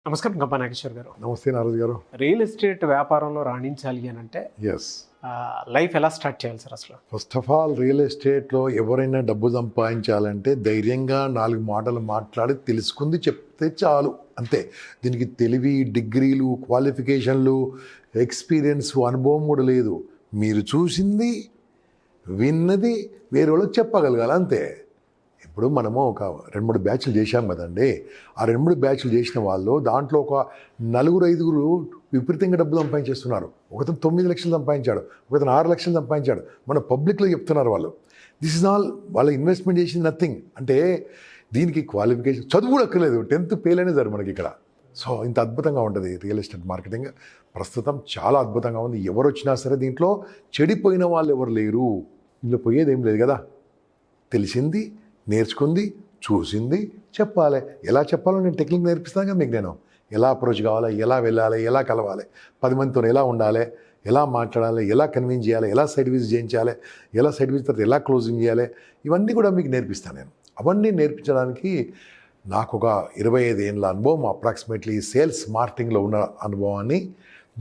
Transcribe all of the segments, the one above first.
నమస్కారం గంపా నాగేశ్వర్ గారు. నమస్తే నారాజు గారు. రియల్ ఎస్టేట్ వ్యాపారంలో రాణించాలి అని అంటే ఎస్, లైఫ్ ఎలా స్టార్ట్ చేయాలి సార్ అసలు? ఫస్ట్ ఆఫ్ ఆల్ రియల్ ఎస్టేట్లో ఎవరైనా డబ్బు సంపాదించాలంటే ధైర్యంగా 4 మాటలు మాట్లాడి తెలుసుకుంది చెప్తే చాలు, అంతే. దీనికి తెలివి, డిగ్రీలు, క్వాలిఫికేషన్లు, ఎక్స్పీరియన్స్, అనుభవం కూడా లేదు. మీరు చూసింది, విన్నది వేరే వాళ్ళకి చెప్పగలగాలి, అంతే. ఇప్పుడు మనము ఒక 2-3 బ్యాచ్లు చేశాం కదండి. ఆ 2-3 బ్యాచ్లు చేసిన వాళ్ళు దాంట్లో ఒక 4-5 విపరీతంగా డబ్బు సంపాదించేస్తున్నారు. ఒకతను 9 లక్షలు సంపాదించాడు, ఒకతను 6 లక్షలు సంపాదించాడు. మన పబ్లిక్లో చెప్తున్నారు వాళ్ళు. దిస్ ఇస్ ఆల్ వాళ్ళ ఇన్వెస్ట్మెంట్ చేసింది నథింగ్. అంటే దీనికి క్వాలిఫికేషన్, చదువు కూడా అక్కర్లేదు, 10th ఫెయిల్ అనే సార్ మనకి ఇక్కడ. సో ఇంత అద్భుతంగా ఉంటుంది రియల్ ఎస్టేట్ మార్కెటింగ్. ప్రస్తుతం చాలా అద్భుతంగా ఉంది. ఎవరు వచ్చినా సరే దీంట్లో చెడిపోయిన వాళ్ళు ఎవరు లేరు. ఇందులో పోయేది ఏం లేదు కదా. తెలిసింది, నేర్చుకుంది, చూసింది చెప్పాలి. ఎలా చెప్పాలో నేను టెక్నిక్ నేర్పిస్తాను కదా మీకు. నేను ఎలా అప్రోచ్ కావాలి, ఎలా వెళ్ళాలి, ఎలా కలవాలి, 10 మందితో ఎలా ఉండాలి, ఎలా మాట్లాడాలి, ఎలా కన్విన్స్ చేయాలి, ఎలా సైడ్ విజిట్ చేయించాలి, ఎలా సైడ్ విజిట్ తర్వాత ఎలా క్లోజింగ్ చేయాలి, ఇవన్నీ కూడా మీకు నేర్పిస్తాను నేను. అవన్నీ నేర్పించడానికి నాకు ఒక 25 ఏళ్ళ అనుభవం, అప్రాక్సిమేట్లీ సేల్స్ మార్కెటింగ్లో ఉన్న అనుభవాన్ని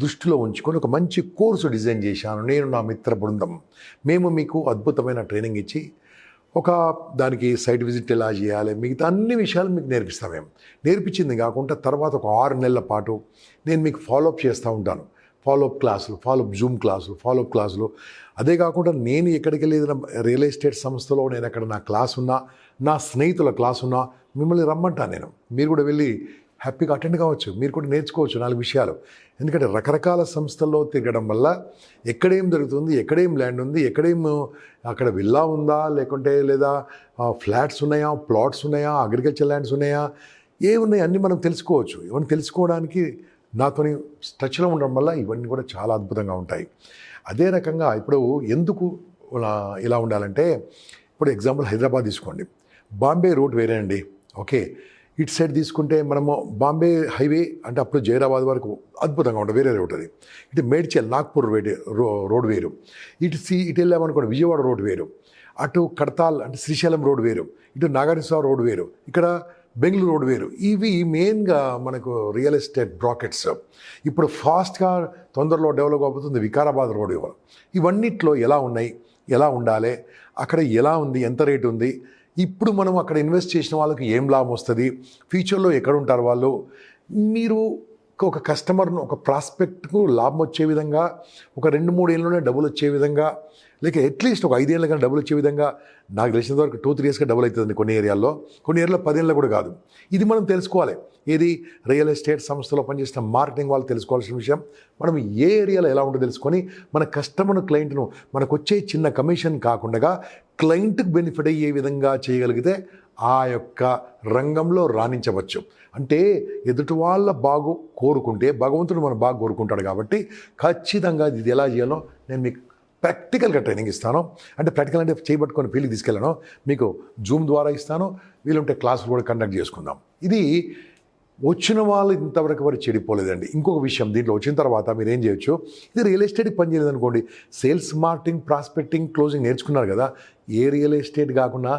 దృష్టిలో ఉంచుకొని ఒక మంచి కోర్సు డిజైన్ చేశాను నేను, నా మిత్ర బృందం. మేము మీకు అద్భుతమైన ట్రైనింగ్ ఇచ్చి ఒక దానికి సైట్ విజిట్ ఎలా చేయాలి, మిగతా అన్ని విషయాలు మీకు నేర్పిస్తాం. మేము నేర్పించింది కాకుండా తర్వాత ఒక 6 నెలల పాటు నేను మీకు ఫాలోఅప్ చేస్తూ ఉంటాను. ఫాలోఅప్ క్లాసులు, ఫాలోఅప్ జూమ్ క్లాసులు, ఫాలోఅప్ క్లాసులు. అదే కాకుండా నేను ఎక్కడికి వెళ్ళేది రియల్ ఎస్టేట్ సంస్థలో నేను అక్కడ నా క్లాస్ ఉన్నా, నా స్నేహితుల క్లాస్ ఉన్నా మిమ్మల్ని రమ్మంటాను నేను. మీరు కూడా వెళ్ళి హ్యాపీగా అటెండ్ కావచ్చు, మీరు కూడా నేర్చుకోవచ్చు 4 విషయాలు. ఎందుకంటే రకరకాల సంస్థల్లో తిరగడం వల్ల ఎక్కడేం జరుగుతుంది, ఎక్కడేం ల్యాండ్ ఉంది, ఎక్కడేం అక్కడ విల్లా ఉందా, లేకుంటే లేదా ఫ్లాట్స్ ఉన్నాయా, ప్లాట్స్ ఉన్నాయా, అగ్రికల్చర్ ల్యాండ్స్ ఉన్నాయా, ఏమున్నాయి అన్నీ మనం తెలుసుకోవచ్చు. ఇవన్నీ తెలుసుకోవడానికి నాతోని టచ్లో ఉండడం వల్ల ఇవన్నీ కూడా చాలా అద్భుతంగా ఉంటాయి. అదే రకంగా ఇప్పుడు ఎందుకు ఇలా ఉండాలంటే, ఇప్పుడు ఎగ్జాంపుల్ హైదరాబాద్ తీసుకోండి. బాంబే రూట్ వేరే అండి, ఓకే. ఇటు సైడ్ తీసుకుంటే మనము బాంబే హైవే అంటే అప్పుడు జైరాబాద్ వరకు అద్భుతంగా ఉంటుంది, వేరే రూట్ అది. ఇటు మేడ్చల్, నాగ్పూర్ రోడ్ వేరు. ఇటు వెళ్ళామనుకోండి విజయవాడ రోడ్ వేరు. అటు కడతాల్ అంటే శ్రీశైలం రోడ్ వేరు. ఇటు నాగార్జున రోడ్ వేరు. ఇక్కడ బెంగళూరు రోడ్ వేరు. ఇవి మెయిన్గా మనకు రియల్ ఎస్టేట్ బ్రాకెట్స్. ఇప్పుడు ఫాస్ట్గా తొందరలో డెవలప్ అవుతుంది వికారాబాద్ రోడ్. ఇవన్నిట్లో ఎలా ఉన్నాయి, ఎలా ఉండాలి, అక్కడ ఎలా ఉంది, ఎంత రేటు ఉంది, ఇప్పుడు మనం అక్కడ ఇన్వెస్ట్ చేసిన వాళ్ళకి ఏం లాభం వస్తుంది, ఫ్యూచర్లో ఎక్కడ ఉంటారు వాళ్ళు, మీరు ఒక కస్టమర్ను, ఒక ప్రాస్పెక్ట్కు లాభం వచ్చే విధంగా, ఒక 2-3 ఏళ్ళలోనే డబ్బులు వచ్చే విధంగా, లేక అట్లీస్ట్ ఒక 5 ఏళ్ళకన్నా డబ్బులు వచ్చే విధంగా, నాకు తెలిసినంత వరకు 2-3 ఇయర్స్గా డబ్బులు అవుతుందండి కొన్ని ఏరియాల్లో. కొన్ని ఏరియాలో 10 ఏళ్ళలో కూడా కాదు. ఇది మనం తెలుసుకోవాలి. ఏది రియల్ ఎస్టేట్ సంస్థలో పనిచేసిన మార్కెటింగ్ వాళ్ళు తెలుసుకోవాల్సిన విషయం. మనం ఏ ఏరియాలో ఎలా ఉంటుందో తెలుసుకొని మన కస్టమర్, క్లయింట్ను మనకు వచ్చే చిన్న కమిషన్ కాకుండా క్లయింట్కి బెనిఫిట్ అయ్యే విధంగా చేయగలిగితే ఆ యొక్క రంగంలో రాణించవచ్చు. అంటే ఎదుటి వాళ్ళ బాగు కోరుకుంటే భగవంతుడు మనం బాగా కోరుకుంటాడు. కాబట్టి ఖచ్చితంగా ఇది ఎలా చేయాలో నేను మీకు ప్రాక్టికల్గా ట్రైనింగ్ ఇస్తాను. అంటే ప్రాక్టికల్ అంటే చేయబట్టుకొని ఫీల్డ్కి తీసుకెళ్ళాను, మీకు జూమ్ ద్వారా ఇస్తాను. వీలుంటే క్లాసులు కూడా కండక్ట్ చేసుకుందాం. ఇది వచ్చిన వాళ్ళు ఇంతవరకు వరకు చెడిపోలేదండి. ఇంకొక విషయం, దీంట్లో వచ్చిన తర్వాత మీరు ఏం చేయొచ్చు, ఇది రియల్ ఎస్టేట్కి పనిచేయలేదు అనుకోండి, సేల్స్ మార్కెటింగ్, ప్రాస్పెక్టింగ్, క్లోజింగ్ నేర్చుకున్నారు కదా. ఏ రియల్ ఎస్టేట్ కాకుండా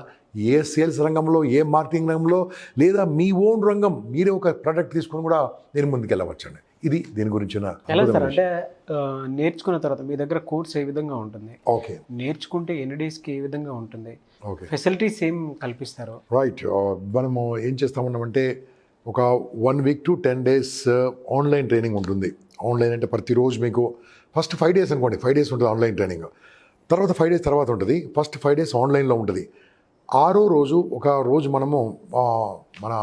ఏ సేల్స్ రంగంలో, ఏ మార్కెటింగ్ రంగంలో, లేదా మీ ఓన్ రంగం మీరే ఒక ప్రోడక్ట్ తీసుకొని కూడా నేను ముందుకెళ్ళవచ్చండి. ఇది దీని గురించిన ఎలా సార్ అంటే నేర్చుకున్న తర్వాత మీ దగ్గర కోర్స్ ఏ విధంగా ఉంటుంది, ఓకే, నేర్చుకుంటే ఎన్ని డేస్కి ఏ విధంగా ఉంటుంది, ఓకే, ఫెసిలిటీస్ ఏం కల్పిస్తారు? రైట్. మనము ఏం చేస్తామన్నామంటే ఒక 1 week to 10 days online training ఉంటుంది. ఆన్లైన్ అంటే ప్రతిరోజు మీకు ఫస్ట్ 5 days అనుకోండి, 5 days ఉంటుంది ఆన్లైన్ ట్రైనింగ్. తర్వాత 5 days తర్వాత ఉంటుంది. ఫస్ట్ 5 days ఆన్లైన్లో ఉంటుంది. 6వ రోజు ఒక రోజు మనము మన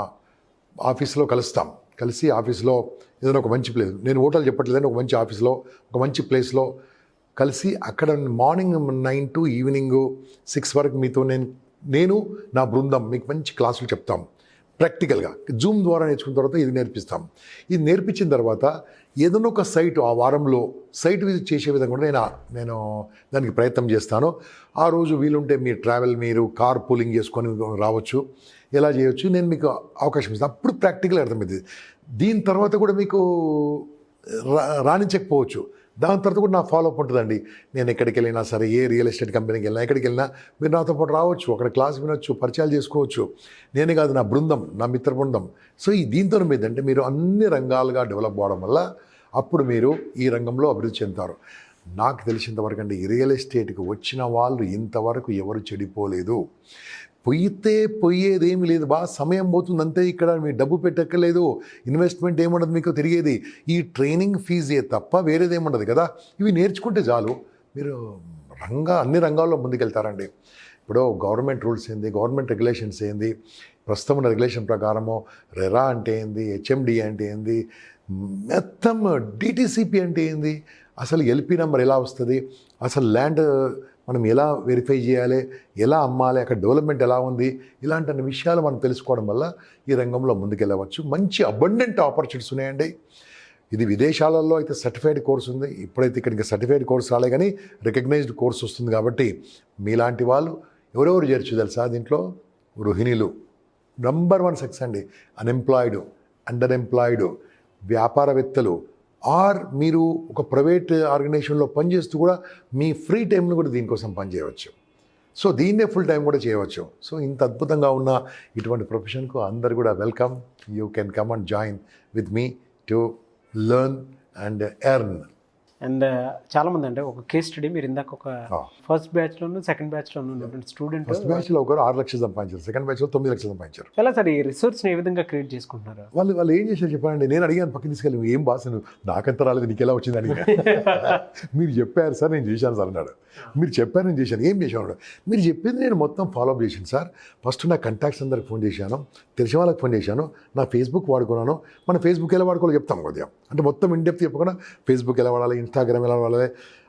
ఆఫీస్లో కలుస్తాం. కలిసి ఆఫీస్లో ఏదైనా ఒక మంచి ప్లేస్, నేను హోటల్ చెప్పట్లేదని, ఒక మంచి ఆఫీస్లో ఒక మంచి ప్లేస్లో కలిసి అక్కడ మార్నింగ్ 9 to ఈవినింగ్ 6 వరకు మీతో నేను నా బృందం మీకు మంచి క్లాసులు చెప్తాం. ప్రాక్టికల్గా జూమ్ ద్వారా నేర్చుకున్న తర్వాత ఇది నేర్పిస్తాం. ఇది నేర్పించిన తర్వాత ఏదైనా ఒక సైట్ ఆ వారంలో సైట్ విజిట్ చేసే విధంగా కూడా నేను దానికి ప్రయత్నం చేస్తాను. ఆ రోజు వీలుంటే మీరు ట్రావెల్, మీరు కార్ పూలింగ్ చేసుకొని రావచ్చు, ఎలా చేయవచ్చు నేను మీకు అవకాశం ఇస్తాను. అప్పుడు ప్రాక్టికల్ అర్థమవుతుంది. దీని తర్వాత కూడా మీకు రాణించకపోవచ్చు, దాని తర్వాత కూడా నా ఫాలోఅప్ ఉంటుందండి. నేను ఎక్కడికి వెళ్ళినా సరే, ఏ రియల్ ఎస్టేట్ కంపెనీకి వెళ్ళినా, ఎక్కడికి వెళ్ళినా మీరు నాతో పాటు రావచ్చు, అక్కడ క్లాస్ వినొచ్చు, పరిచయాలు చేసుకోవచ్చు. నేనే కాదు, నా బృందం, నా మిత్ర బృందం. సో ఈ దీంతో ఏంటంటే మీరు అన్ని రంగాలుగా డెవలప్ అవ్వడం వల్ల అప్పుడు మీరు ఈ రంగంలో అభివృద్ధి చెందుతారు. నాకు తెలిసినంతవరకు అండి, ఈ రియల్ ఎస్టేట్కి వచ్చిన వాళ్ళు ఇంతవరకు ఎవరు చెడిపోలేదు. పోయేదేమీ లేదు, బాగా సమయం పోతుంది అంతే. ఇక్కడ మీ డబ్బు పెట్టక్కర్లేదు, ఇన్వెస్ట్మెంట్ ఏముండదు మీకు తిరిగేది, ఈ ట్రైనింగ్ ఫీజే తప్ప వేరేదేముండదు కదా. ఇవి నేర్చుకుంటే చాలు, మీరు అన్ని రంగాల్లో ముందుకెళ్తారండి. ఇప్పుడు గవర్నమెంట్ రూల్స్ ఏంది, గవర్నమెంట్ రెగ్యులేషన్స్ ఏంది, ప్రస్తుతం ఉన్న రెగ్యులేషన్ ప్రకారము రెరా అంటే ఏంది, హెచ్ఎండి అంటే ఏంది, మొత్తం డిటిసిపి అంటే ఏంది, అసలు ఎల్పి నెంబర్ ఎలా వస్తుంది, అసలు ల్యాండ్ మనం ఎలా వెరిఫై చేయాలి, ఎలా అమ్మాలి, అక్కడ డెవలప్మెంట్ ఎలా ఉంది, ఇలాంటి అన్ని విషయాలు మనం తెలుసుకోవడం వల్ల ఈ రంగంలో ముందుకెళ్ళవచ్చు. మంచి అబండెంట్ ఆపర్చునిటీస్ ఉన్నాయండి. ఇది విదేశాలలో అయితే సర్టిఫైడ్ కోర్స్ ఉంది, ఇప్పుడైతే ఇక్కడ ఇంకా సర్టిఫైడ్ కోర్స్ రాలే కానీ రికగ్నైజ్డ్ కోర్స్ వస్తుంది. కాబట్టి మీలాంటి వాళ్ళు ఎవరెవరు చేర్చు తెలుసా దీంట్లో? గృహిణులు నంబర్ 1 సెక్స్ అండి, అన్ఎంప్లాయిడ్, అండర్ ఎంప్లాయిడ్, వ్యాపారవేత్తలు, ఆర్ మీరు ఒక ప్రైవేట్ ఆర్గనైజేషన్లో పనిచేస్తూ కూడా మీ ఫ్రీ టైంను కూడా దీనికోసం పనిచేయవచ్చు. సో దీన్నే ఫుల్ టైం కూడా చేయవచ్చు. సో ఇంత అద్భుతంగా ఉన్న ఇటువంటి ప్రొఫెషన్కు అందరు కూడా welcome. You can come and join with me to learn and earn. And చాలామంది అంటే ఒక కేస్ స్టడీ, మీరు ఇందాక ఒక ఫస్ట్ బ్యాచ్లోను సెకండ్ బ్యాచ్లోను ఉన్నటువంటి స్టూడెంట్, ఫస్ట్ బ్యాచ్లో ఒకరు 6 లక్షలు సంపాదించారు, సెకండ్ బ్యాచ్లో 9 లక్షలు సంపాదించారు. ఎలా సార్ ఈ రిసోర్స్ని ఏ విధంగా క్రియేట్ చేసుకుంటున్నారు? వాళ్ళు ఏం చేశారు చెప్పండి. నేను అడిగాను, పక్కన తీసుకెళ్ళి ఏం బాస్ నువ్వు నాకంత రాలేదు, నీకు ఎలా వచ్చింది అడిగా. మీరు చెప్పారు సార్, నేను చేశాను సార్ అన్నాడు. మీరు చెప్పారు, నేను చేశాను. ఏం చేశాను? మీరు చెప్పింది నేను మొత్తం ఫాలోఅప్ చేశాను సార్. ఫస్ట్ నా కంటాక్ట్స్ అందరికి ఫోన్ చేశాను, తెలిసిన వాళ్ళకి ఫోన్ చేశాను, నా ఫేస్బుక్ వాడుకున్నాను. మన ఫేస్బుక్ ఎలా వాడుకోవాలో చెప్తాం కొద్దిగా, అంటే మొత్తం ఇన్డెప్త్ చెప్పకుండా ఫేస్బుక్ ఎలా వాడాలి, ఇన్స్టాగ్రామ్ ఎలా వాడాలి,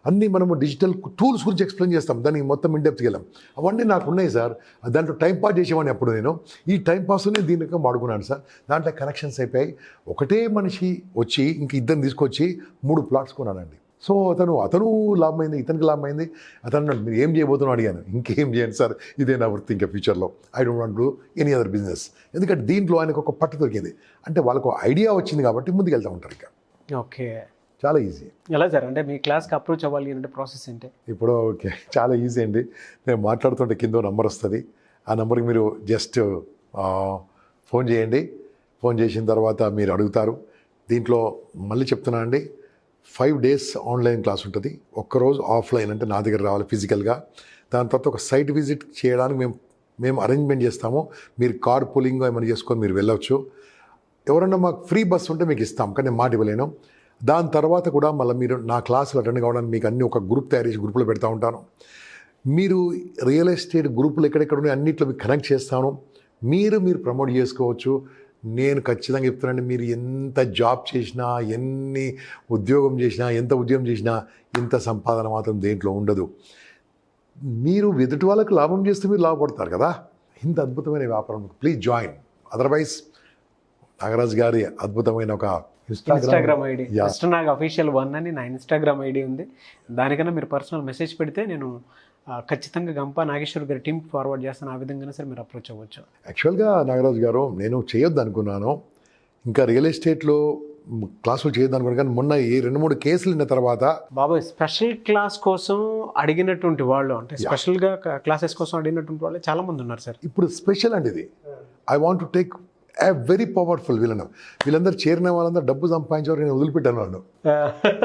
అన్నీ మనము డిజిటల్ టూల్స్ గురించి ఎక్స్ప్లెయిన్ చేస్తాం, దానికి మొత్తం ఇన్డెప్త్కి వెళ్ళాం. అవన్నీ నాకు ఉన్నాయి సార్. దాంట్లో టైంపాస్ చేసేవాడిని అప్పుడు. నేను ఈ టైంపాస్నే దీనికి వాడుకున్నాను సార్. దాంట్లో కనెక్షన్స్ అయిపోయాయి. ఒకటే మనిషి వచ్చి ఇంక ఇద్దరిని తీసుకొచ్చి 3 ప్లాట్స్ కొన్నానండి. సో అతను లాభమైంది, ఇతనికి లాభమైంది. అతను మీరు ఏం చేయబోతున్నావు అడిగాను. ఇంకేం చేయండి సార్, ఇదే నా వృత్తి ఇంకా ఫ్యూచర్లో. I don't want do any other business. ఎందుకంటే దీంట్లో ఆయనకు ఒక పట్టు దొరికింది, అంటే వాళ్ళకు ఐడియా వచ్చింది కాబట్టి ముందుకు వెళ్తూ ఉంటారు. ఇక ఓకే, చాలా ఈజీ. ఎలా సార్ అంటే మీ క్లాస్కి అప్రోచ్ అవ్వాలి అంటే ప్రాసెస్ ఏంటి? ఇప్పుడు ఓకే, చాలా ఈజీ అండి. నేను మాట్లాడుతుంటే కింద నెంబర్ వస్తుంది, ఆ నెంబర్కి మీరు జస్ట్ ఫోన్ చేయండి. ఫోన్ చేసిన తర్వాత మీరు అడుగుతారు. దీంట్లో మళ్ళీ చెప్తున్నా అండి, 5 days ఆన్లైన్ క్లాస్ ఉంటుంది, ఒక్కరోజు ఆఫ్లైన్, అంటే నా దగ్గర రావాలి ఫిజికల్గా. దాని తర్వాత ఒక సైట్ విజిట్ చేయడానికి మేము అరేంజ్మెంట్ చేస్తాము. మీరు కార్ పూలింగ్ ఏమైనా చేసుకొని మీరు వెళ్ళవచ్చు. ఎవరన్నా మాకు ఫ్రీ బస్ ఉంటే మీకు ఇస్తాం, కానీ నేను మాట ఇవ్వలేను. దాని తర్వాత కూడా మళ్ళీ మీరు నా క్లాసులు అటెండ్ కావడానికి మీకు అన్ని ఒక గ్రూప్ తయారు చేసి గ్రూపులో పెడతా ఉంటాను. మీరు రియల్ ఎస్టేట్ గ్రూపులు ఎక్కడెక్కడ ఉన్నాయి అన్నింటిలో మీకు కనెక్ట్ చేస్తాను. మీరు ప్రమోట్ చేసుకోవచ్చు. నేను ఖచ్చితంగా చెప్తున్నానండి, మీరు ఎంత జాబ్ చేసినా, ఎన్ని ఉద్యోగం చేసినా, ఎంత ఉద్యోగం చేసినా ఇంత సంపాదన మాత్రం దేంట్లో ఉండదు. మీరు ఎదుటి వాళ్ళకి లాభం చేస్తే మీరు లాభపడతారు కదా. ఇంత అద్భుతమైన వ్యాపారం, ప్లీజ్ జాయిన్. అదర్వైజ్ నాగరాజ్ గారి అద్భుతమైన ఒక ఇన్స్టాగ్రామ్ ఐడి నాగ్ అఫీషియల్ 1 అని నా ఇన్స్టాగ్రామ్ ఐడి ఉంది. దానికన్నా మీరు పర్సనల్ మెసేజ్ పెడితే నేను ఖచ్చితంగా గంపా నాగేశ్వర్ గారి టీంకి ఫార్వర్డ్ చేస్తాను. ఆ విధంగానే సార్ మీరు అప్రోచ్ అవ్వచ్చు. యాక్చువల్గా నాగరాజు గారు, నేను చేయొద్దు అనుకున్నాను, ఇంకా రియల్ ఎస్టేట్లో క్లాసులు చేయొద్దు అనుకున్నాను. కానీ మొన్న ఈ 2-3 కేసులు విన్న తర్వాత బాబాయ్ స్పెషల్ క్లాస్ కోసం అడిగినటువంటి వాళ్ళు, అంటే స్పెషల్గా క్లాసెస్ కోసం అడిగినటువంటి వాళ్ళు చాలామంది ఉన్నారు సార్. ఇప్పుడు స్పెషల్ అండి ఇది. I want to take very powerful. వీళ్ళందరూ చేరిన వాళ్ళందరూ డబ్బు సంపాదించేవారు, నేను వదిలిపెట్టాను వాళ్ళు.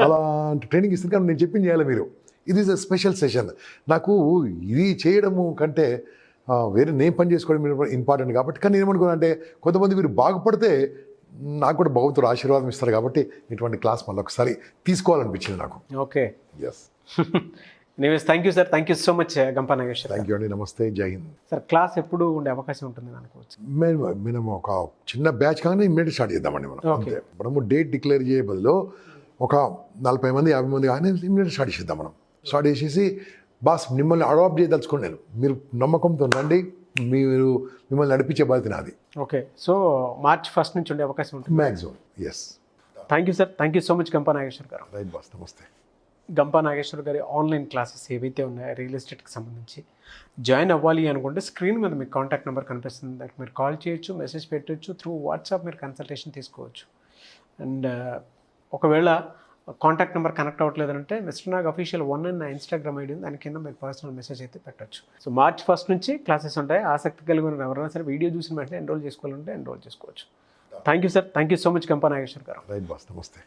అలాంటి ట్రైనింగ్ ఇస్తుంది కానీ నేను చెప్పింది చేయాలి మీరు. ఇది ఈజ్ అ స్పెషల్ సెషన్. నాకు ఇది చేయడము కంటే వేరే నేను పని చేసుకోవడం ఇంపార్టెంట్ కాబట్టి. కానీ ఏమనుకున్నా అంటే, కొంతమంది మీరు బాగుపడితే నాకు కూడా భగవంతుడు ఆశీర్వాదం ఇస్తారు కాబట్టి ఇటువంటి క్లాస్ మళ్ళీ ఒకసారి తీసుకోవాలనిపించింది నాకు. Okay, yes. Anyways thank you sir, thank you so much Gampa Nageshwar. Thank you అండి, నమస్తే, జై హింద్. సార్ క్లాస్ ఎప్పుడు ఉండే అవకాశం ఉంటుంది అనుకోవచ్చు? మేము ఒక చిన్న బ్యాచ్ కానీ ఇమ్మీడియట్ స్టార్ట్ చేద్దామండి మనం. అంతే, మనము డేట్ డిక్లేర్ చేయ బదులు ఒక 40 మంది 50 మంది కానీ ఇమ్మీడియట్ స్టార్ట్ చేద్దాం మనం. స్టార్ట్ చేసేసి బాస్ మిమ్మల్ని అడాప్ట్ చేయదలుచుకోండి నేను, మీరు నమ్మకంతో రండి, మిమ్మల్ని నడిపించే బాధ్యత నాది. ఓకే, సో March 1 నుంచి ఉండే అవకాశం ఉంటుంది maximum. Yes, thank you sir, thank you so much Gampa Nageshwar garu. Right boss, నమస్తే. గంపా నాగేశ్వర్ గారి ఆన్లైన్ క్లాసెస్ ఏవైతే ఉన్నాయో రియల్ ఎస్టేట్కి సంబంధించి జాయిన్ అవ్వాలి అనుకుంటే స్క్రీన్ మీద మీకు కాంటాక్ట్ నెంబర్ కనిపిస్తుంది, దానికి మీరు కాల్ చేయొచ్చు, మెసేజ్ పెట్టవచ్చు, త్రూ వాట్సాప్ మీరు కన్సల్టేషన్ తీసుకోవచ్చు. అండ్ ఒకవేళ కాంటాక్ట్ నెంబర్ కనెక్ట్ అవ్వట్లేదు అంటే మిస్టర్ నాగ్ అఫీషియల్ 1 అని నా ఇన్స్టాగ్రామ్ ఐడి ఉంది, దాని కింద మీకు పర్సనల్ మెసేజ్ అయితే పెట్టొచ్చు. సో మార్చ్ 1 నుంచి క్లాసెస్ ఉంటాయి. ఆసక్తి కలిగి ఉన్న ఎవరైనా సరే వీడియో చూసిన వెంటనే ఎన్రోల్ చేసుకోవాలంటే ఎన్రోల్ చేసుకోవచ్చు. Thank you sir, thank you so much Gampa Nageshwar garu. Right boss, నమస్తే.